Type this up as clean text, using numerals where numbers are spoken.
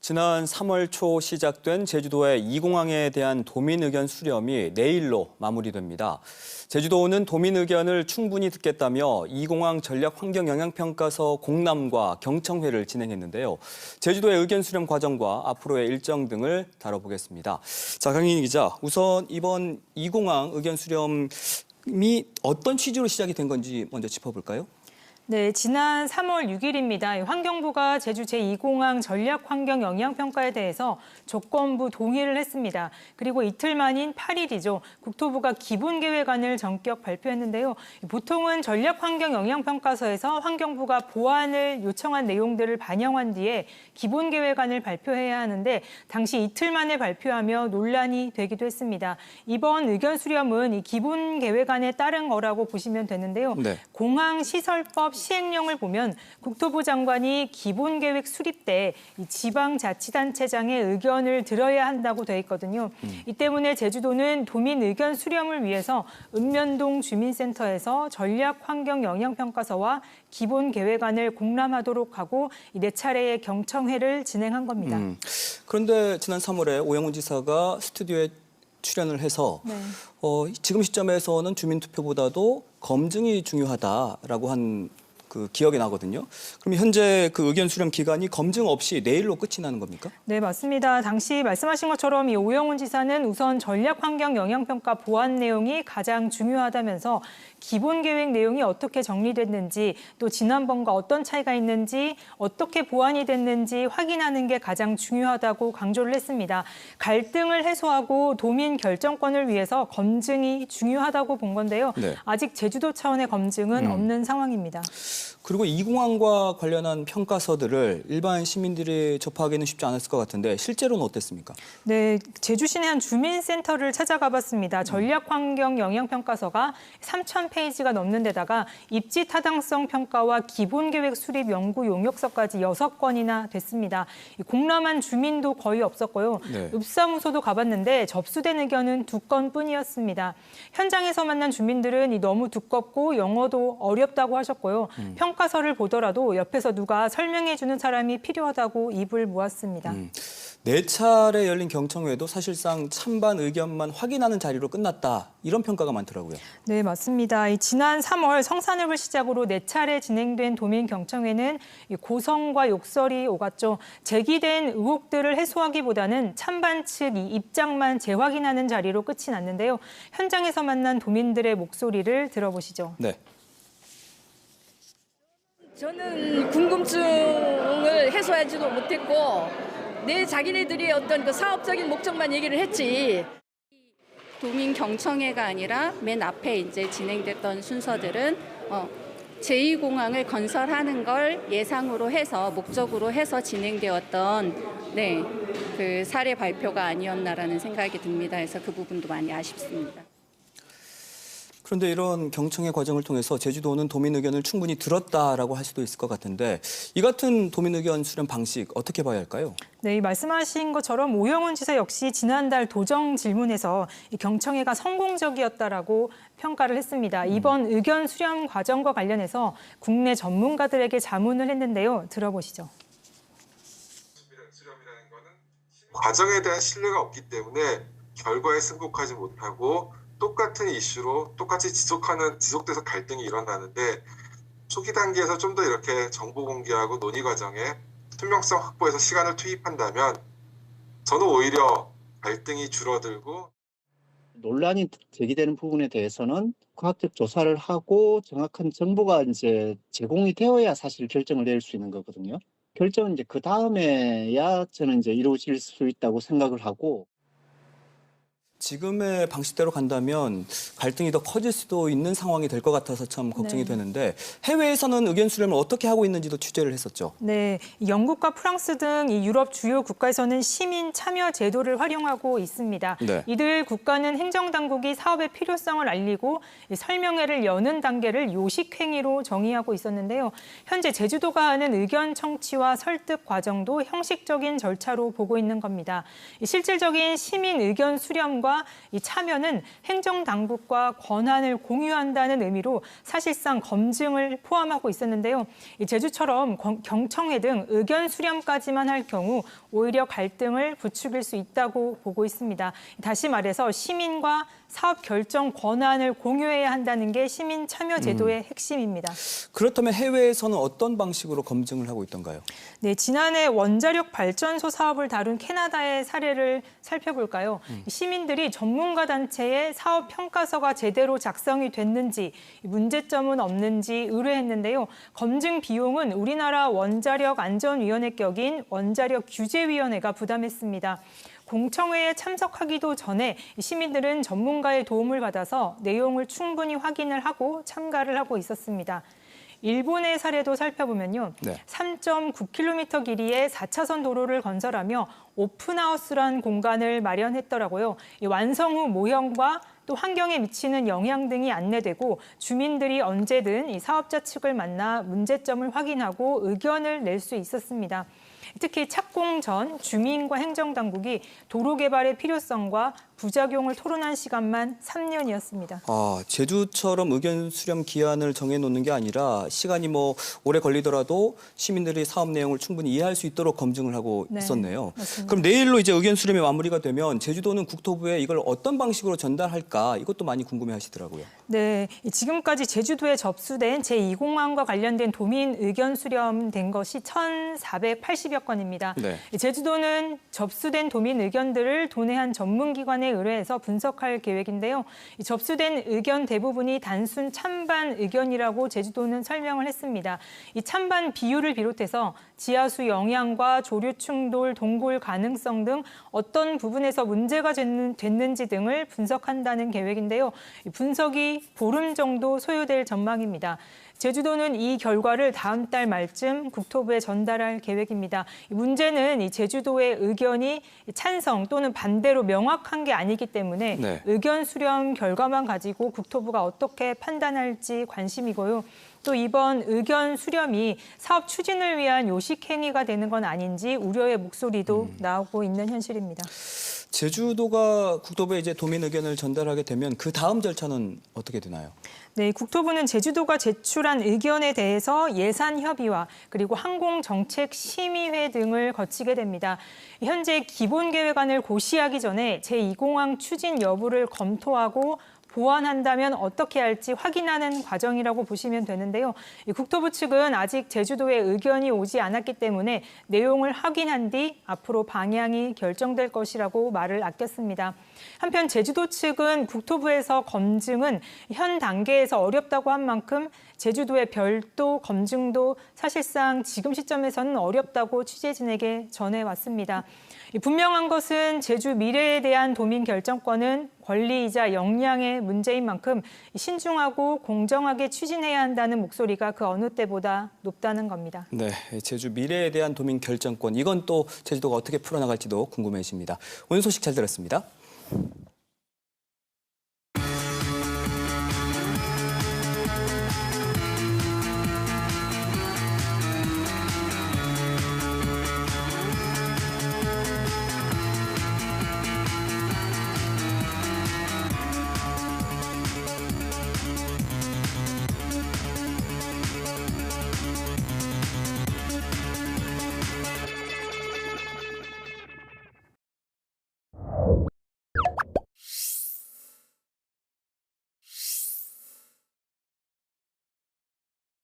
지난 3월 초 시작된 제주도의 2공항에 대한 도민 의견 수렴이 내일로 마무리됩니다. 제주도는 도민 의견을 충분히 듣겠다며 2공항 전략 환경 영향평가서 공람과 경청회를 진행했는데요. 제주도의 의견 수렴 과정과 앞으로의 일정 등을 다뤄보겠습니다. 자, 강인희 기자, 우선 이번 2공항 의견 수렴이 어떤 취지로 시작이 된 건지 먼저 짚어볼까요? 네, 지난 3월 6일입니다. 환경부가 제주 제2공항 전략환경영향평가에 대해서 조건부 동의를 했습니다. 그리고 이틀 만인 8일이죠. 국토부가 기본계획안을 전격 발표했는데요. 보통은 전략환경영향평가서에서 환경부가 보완을 요청한 내용들을 반영한 뒤에 기본계획안을 발표해야 하는데 당시 이틀 만에 발표하며 논란이 되기도 했습니다. 이번 의견 수렴은 이 기본계획안에 따른 거라고 보시면 되는데요. 네. 공항시설법 시행령을 보면 국토부 장관이 기본계획 수립 때 이 지방자치단체장의 의견을 들어야 한다고 돼 있거든요. 이 때문에 제주도는 도민 의견 수렴을 위해서 읍면동 주민센터에서 전략환경영향평가서와 기본계획안을 공람하도록 하고 네 차례의 경청회를 진행한 겁니다. 그런데 지난 3월에 오영훈 지사가 스튜디오에 출연을 해서 지금 시점에서는 주민투표보다도 검증이 중요하다라고 한 그 기억이 나거든요. 그럼 현재 그 의견 수렴 기간이 검증 없이 내일로 끝이 나는 겁니까? 네, 맞습니다. 당시 말씀하신 것처럼 이 오영훈 지사는 우선 전략환경영향평가 보완 내용이 가장 중요하다면서 기본계획 내용이 어떻게 정리됐는지 또 지난번과 어떤 차이가 있는지 어떻게 보완이 됐는지 확인하는 게 가장 중요하다고 강조를 했습니다. 갈등을 해소하고 도민 결정권을 위해서 검증이 중요하다고 본 건데요. 네. 아직 제주도 차원의 검증은 없는 상황입니다. 그리고 2공항과 관련한 평가서들을 일반 시민들이 접하기는 쉽지 않았을 것 같은데 실제로는 어땠습니까? 네, 제주시내 한 주민센터를 찾아가 봤습니다. 전략환경영향평가서가 3,000페이지가 넘는 데다가 입지 타당성 평가와 기본계획 수립 연구 용역서까지 6건이나 됐습니다. 공람한 주민도 거의 없었고요. 네. 읍사무소도 가봤는데 접수된 의견은 2건뿐이었습니다. 현장에서 만난 주민들은 너무 두껍고 영어도 어렵다고 하셨고요. 평가서를 보더라도 옆에서 누가 설명해주는 사람이 필요하다고 입을 모았습니다. 4차례 열린 경청회도 사실상 찬반 의견만 확인하는 자리로 끝났다. 이런 평가가 많더라고요. 네, 맞습니다. 지난 3월 성산읍을 시작으로 4차례 진행된 도민 경청회는 고성과 욕설이 오갔죠. 제기된 의혹들을 해소하기보다는 찬반 측 입장만 재확인하는 자리로 끝이 났는데요. 현장에서 만난 도민들의 목소리를 들어보시죠. 네. 저는 궁금증을 해소하지도 못했고 자기네들이 어떤 그 사업적인 목적만 얘기를 했지. 도민 경청회가 아니라 맨 앞에 이제 진행됐던 순서들은 제2공항을 건설하는 걸 예상으로 해서 목적으로 해서 진행되었던 그 사례 발표가 아니었나라는 생각이 듭니다. 그래서 그 부분도 많이 아쉽습니다. 그런데 이런 경청회 과정을 통해서 제주도는 도민 의견을 충분히 들었다라고 할 수도 있을 것 같은데 이 같은 도민 의견 수렴 방식 어떻게 봐야 할까요? 네, 말씀하신 것처럼 오영훈 지사 역시 지난달 도정 질문에서 이 경청회가 성공적이었다라고 평가를 했습니다. 이번 의견 수렴 과정과 관련해서 국내 전문가들에게 자문을 했는데요. 들어보시죠. 과정에 대한 신뢰가 없기 때문에 결과에 승복하지 못하고 똑같은 이슈로 똑같이 지속돼서 갈등이 일어나는데 초기 단계에서 좀 더 이렇게 정보 공개하고 논의 과정에 투명성 확보해서 시간을 투입한다면 저는 오히려 갈등이 줄어들고 논란이 제기되는 부분에 대해서는 과학적 조사를 하고 정확한 정보가 이제 제공이 되어야 사실 결정을 내릴 수 있는 거거든요. 결정은 이제 그 다음에야 저는 이제 이루어질 수 있다고 생각을 하고. 지금의 방식대로 간다면 갈등이 더 커질 수도 있는 상황이 될 것 같아서 참 걱정이 되는데 해외에서는 의견 수렴을 어떻게 하고 있는지도 취재를 했었죠. 네, 영국과 프랑스 등 이 유럽 주요 국가에서는 시민 참여 제도를 활용하고 있습니다. 네. 이들 국가는 행정당국이 사업의 필요성을 알리고 설명회를 여는 단계를 요식행위로 정의하고 있었는데요. 현재 제주도가 하는 의견 청취와 설득 과정도 형식적인 절차로 보고 있는 겁니다. 실질적인 시민 의견 수렴과 시민과 이 참여는 행정당국과 권한을 공유한다는 의미로 사실상 검증을 포함하고 있었는데요. 이 제주처럼 경청회 등 의견 수렴까지만 할 경우 오히려 갈등을 부추길 수 있다고 보고 있습니다. 다시 말해서 시민과 사업 결정 권한을 공유해야 한다는 게 시민 참여 제도의 핵심입니다. 그렇다면 해외에서는 어떤 방식으로 검증을 하고 있던가요? 네, 지난해 원자력 발전소 사업을 다룬 캐나다의 사례를 살펴볼까요? 시민들이 전문가 단체의 사업 평가서가 제대로 작성이 됐는지, 문제점은 없는지 의뢰했는데요. 검증 비용은 우리나라 원자력 안전위원회 격인 원자력 규제위원회가 부담했습니다. 공청회에 참석하기도 전에 시민들은 전문가의 도움을 받아서 내용을 충분히 확인을 하고 참가를 하고 있었습니다. 일본의 사례도 살펴보면요. 네. 3.9km 길이의 4차선 도로를 건설하며 오픈하우스란 공간을 마련했더라고요. 이 완성 후 모형과 또 환경에 미치는 영향 등이 안내되고 주민들이 언제든 이 사업자 측을 만나 문제점을 확인하고 의견을 낼 수 있었습니다. 특히 착공 전 주민과 행정당국이 도로 개발의 필요성과 부작용을 토론한 시간만 3년이었습니다. 제주처럼 의견 수렴 기한을 정해놓는 게 아니라 시간이 오래 걸리더라도 시민들이 사업 내용을 충분히 이해할 수 있도록 검증을 하고 네, 있었네요. 맞습니다. 그럼 내일로 이제 의견 수렴이 마무리가 되면 제주도는 국토부에 이걸 어떤 방식으로 전달할까 이것도 많이 궁금해하시더라고요. 네, 지금까지 제주도에 접수된 제2공항과 관련된 도민 의견 수렴된 것이 1,480여 건입니다. 네. 제주도는 접수된 도민 의견들을 도내한 전문기관에 의뢰해서 분석할 계획인데요. 이 접수된 의견 대부분이 단순 찬반 의견이라고 제주도는 설명을 했습니다. 이 찬반 비율을 비롯해서 지하수 영향과 조류 충돌, 동굴 가능성 등 어떤 부분에서 문제가 됐는지 등을 분석한다는 계획인데요. 이 분석이 보름 정도 소요될 전망입니다. 제주도는 이 결과를 다음 달 말쯤 국토부에 전달할 계획입니다. 문제는 이 제주도의 의견이 찬성 또는 반대로 명확한 게 아니기 때문에 네. 의견 수렴 결과만 가지고 국토부가 어떻게 판단할지 관심이고요. 또 이번 의견 수렴이 사업 추진을 위한 요식행위가 되는 건 아닌지 우려의 목소리도 나오고 있는 현실입니다. 제주도가 국토부에 이제 도민 의견을 전달하게 되면 그 다음 절차는 어떻게 되나요? 네, 국토부는 제주도가 제출한 의견에 대해서 예산 협의와 그리고 항공정책심의회 등을 거치게 됩니다. 현재 기본계획안을 고시하기 전에 제2공항 추진 여부를 검토하고 보완한다면 어떻게 할지 확인하는 과정이라고 보시면 되는데요. 국토부 측은 아직 제주도의 의견이 오지 않았기 때문에 내용을 확인한 뒤 앞으로 방향이 결정될 것이라고 말을 아꼈습니다. 한편 제주도 측은 국토부에서 검증은 현 단계에서 어렵다고 한 만큼 제주도의 별도 검증도 사실상 지금 시점에서는 어렵다고 취재진에게 전해왔습니다. 분명한 것은 제주 미래에 대한 도민 결정권은 권리이자 역량의 문제인 만큼 신중하고 공정하게 추진해야 한다는 목소리가 그 어느 때보다 높다는 겁니다. 네, 제주 미래에 대한 도민 결정권 이건 또 제주도가 어떻게 풀어나갈지도 궁금해집니다. 오늘 소식 잘 들었습니다.